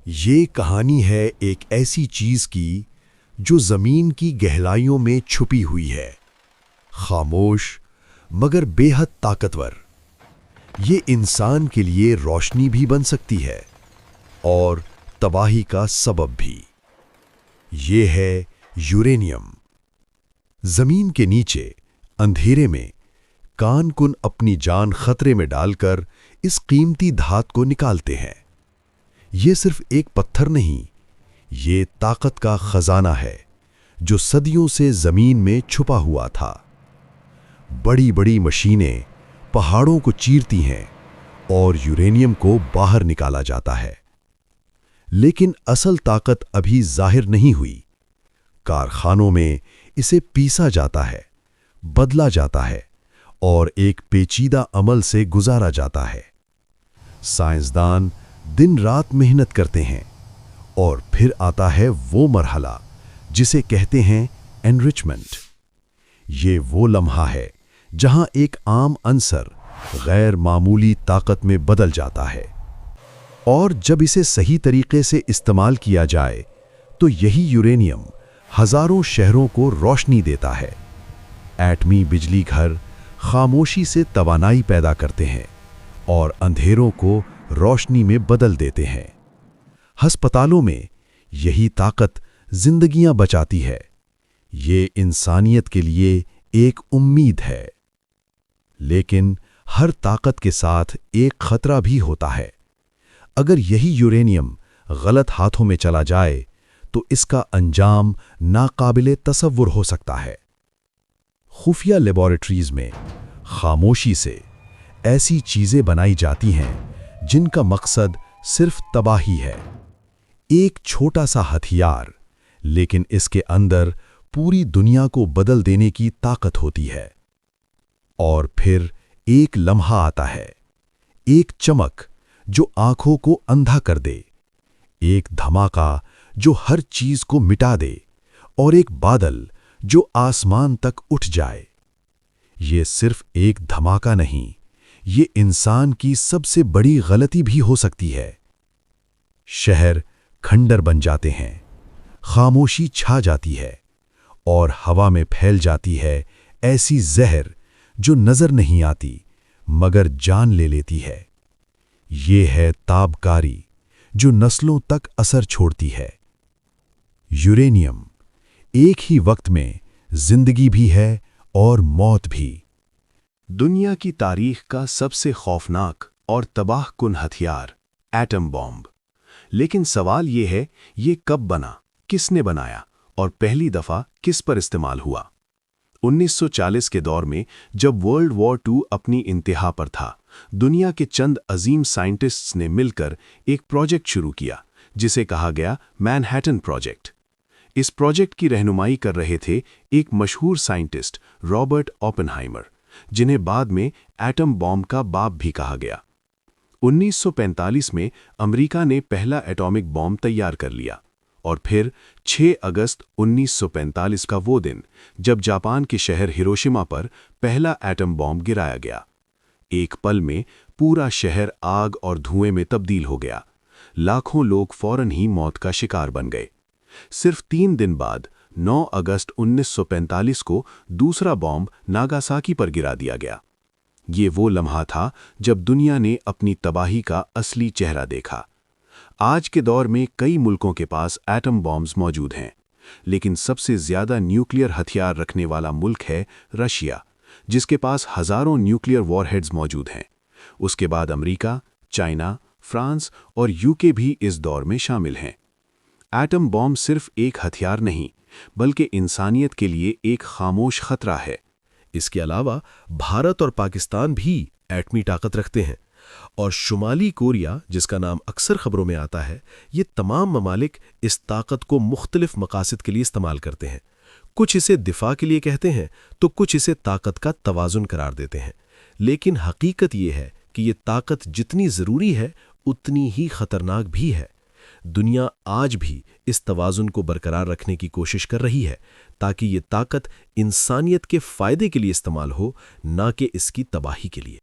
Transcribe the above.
یہ کہانی ہے ایک ایسی چیز کی جو زمین کی گہرائیوں میں چھپی ہوئی ہے، خاموش مگر بے حد طاقتور۔ یہ انسان کے لیے روشنی بھی بن سکتی ہے اور تباہی کا سبب بھی۔ یہ ہے یورینیم۔ زمین کے نیچے اندھیرے میں کان کن اپنی جان خطرے میں ڈال کر اس قیمتی دھات کو نکالتے ہیں۔ یہ صرف ایک پتھر نہیں، یہ طاقت کا خزانہ ہے جو صدیوں سے زمین میں چھپا ہوا تھا۔ بڑی بڑی مشینیں پہاڑوں کو چیرتی ہیں اور یورینیم کو باہر نکالا جاتا ہے، لیکن اصل طاقت ابھی ظاہر نہیں ہوئی۔ کارخانوں میں اسے پیسا جاتا ہے، بدلا جاتا ہے اور ایک پیچیدہ عمل سے گزارا جاتا ہے۔ سائنسدان دن رات محنت کرتے ہیں اور پھر آتا ہے وہ مرحلہ جسے کہتے ہیں انرچمنٹ۔ یہ وہ لمحہ ہے جہاں ایک عام عنصر غیر معمولی طاقت میں بدل جاتا ہے، اور جب اسے صحیح طریقے سے استعمال کیا جائے تو یہی یورینیم ہزاروں شہروں کو روشنی دیتا ہے۔ ایٹمی بجلی گھر خاموشی سے توانائی پیدا کرتے ہیں اور اندھیروں کو روشنی میں بدل دیتے ہیں۔ ہسپتالوں میں یہی طاقت زندگیاں بچاتی ہے۔ یہ انسانیت کے لیے ایک امید ہے۔ لیکن ہر طاقت کے ساتھ ایک خطرہ بھی ہوتا ہے۔ اگر یہی یورینیم غلط ہاتھوں میں چلا جائے تو اس کا انجام ناقابل تصور ہو سکتا ہے۔ خفیہ لیبارٹریز میں خاموشی سے ایسی چیزیں بنائی جاتی ہیں جن کا مقصد صرف تباہی ہے۔ ایک چھوٹا سا ہتھیار، لیکن اس کے اندر پوری دنیا کو بدل دینے کی طاقت ہوتی ہے۔ اور پھر ایک لمحہ آتا ہے، ایک چمک جو آنکھوں کو اندھا کر دے، ایک دھماکہ جو ہر چیز کو مٹا دے، اور ایک بادل جو آسمان تک اٹھ جائے۔ یہ صرف ایک دھماکہ نہیں، یہ انسان کی سب سے بڑی غلطی بھی ہو سکتی ہے۔ شہر کھنڈر بن جاتے ہیں، خاموشی چھا جاتی ہے، اور ہوا میں پھیل جاتی ہے ایسی زہر جو نظر نہیں آتی مگر جان لے لیتی ہے۔ یہ ہے تابکاری جو نسلوں تک اثر چھوڑتی ہے۔ یورینیم ایک ہی وقت میں زندگی بھی ہے اور موت بھی۔ دنیا کی تاریخ کا سب سے خوفناک اور تباہ کن ہتھیار ایٹم بم۔ لیکن سوال یہ ہے، یہ کب بنا، کس نے بنایا اور پہلی دفعہ کس پر استعمال ہوا؟ 1940 کے دور میں جب ورلڈ وار II اپنی انتہا پر تھا، دنیا کے چند عظیم سائنٹسٹس نے مل کر ایک پروجیکٹ شروع کیا جسے کہا گیا مین-ہیٹن پروجیکٹ۔ اس پروجیکٹ کی رہنمائی کر رہے تھے ایک مشہور سائنٹسٹ رابرٹ اوپنہائمر، جنہیں بعد میں ایٹم بم کا باپ بھی کہا گیا۔ 1945 میں امریکہ نے پہلا ایٹامک بم تیار کر لیا، اور پھر 6 اگست 1945 کا وہ دن جب جاپان کے شہر ہیروشیما پر پہلا ایٹم بم گرایا گیا۔ ایک پل میں پورا شہر آگ اور دھوئیں میں تبدیل ہو گیا۔ لاکھوں لوگ فوراً ہی موت کا شکار بن گئے۔ صرف 3 دن بعد 9 اگست 1945 کو دوسرا بم ناگاساکی پر گرا دیا گیا۔ یہ وہ لمحہ تھا جب دنیا نے اپنی تباہی کا اصلی چہرہ دیکھا۔ آج کے دور میں کئی ملکوں کے پاس ایٹم بمز موجود ہیں، لیکن سب سے زیادہ نیوکلیئر ہتھیار رکھنے والا ملک ہے رشیا، جس کے پاس ہزاروں نیوکلیئر وار ہیڈز موجود ہیں۔ اس کے بعد امریکہ، چائنا، فرانس اور UK بھی اس دور میں شامل ہیں۔ ایٹم بم صرف ایک ہتھیار نہیں، بلکہ انسانیت کے لیے ایک خاموش خطرہ ہے۔ اس کے علاوہ بھارت اور پاکستان بھی ایٹمی طاقت رکھتے ہیں، اور شمالی کوریا، جس کا نام اکثر خبروں میں آتا ہے، یہ تمام ممالک اس طاقت کو مختلف مقاصد کے لیے استعمال کرتے ہیں۔ کچھ اسے دفاع کے لیے کہتے ہیں تو کچھ اسے طاقت کا توازن قرار دیتے ہیں۔ لیکن حقیقت یہ ہے کہ یہ طاقت جتنی ضروری ہے اتنی ہی خطرناک بھی ہے۔ دنیا آج بھی اس توازن کو برقرار رکھنے کی کوشش کر رہی ہے تاکہ یہ طاقت انسانیت کے فائدے کے لیے استعمال ہو، نہ کہ اس کی تباہی کے لیے۔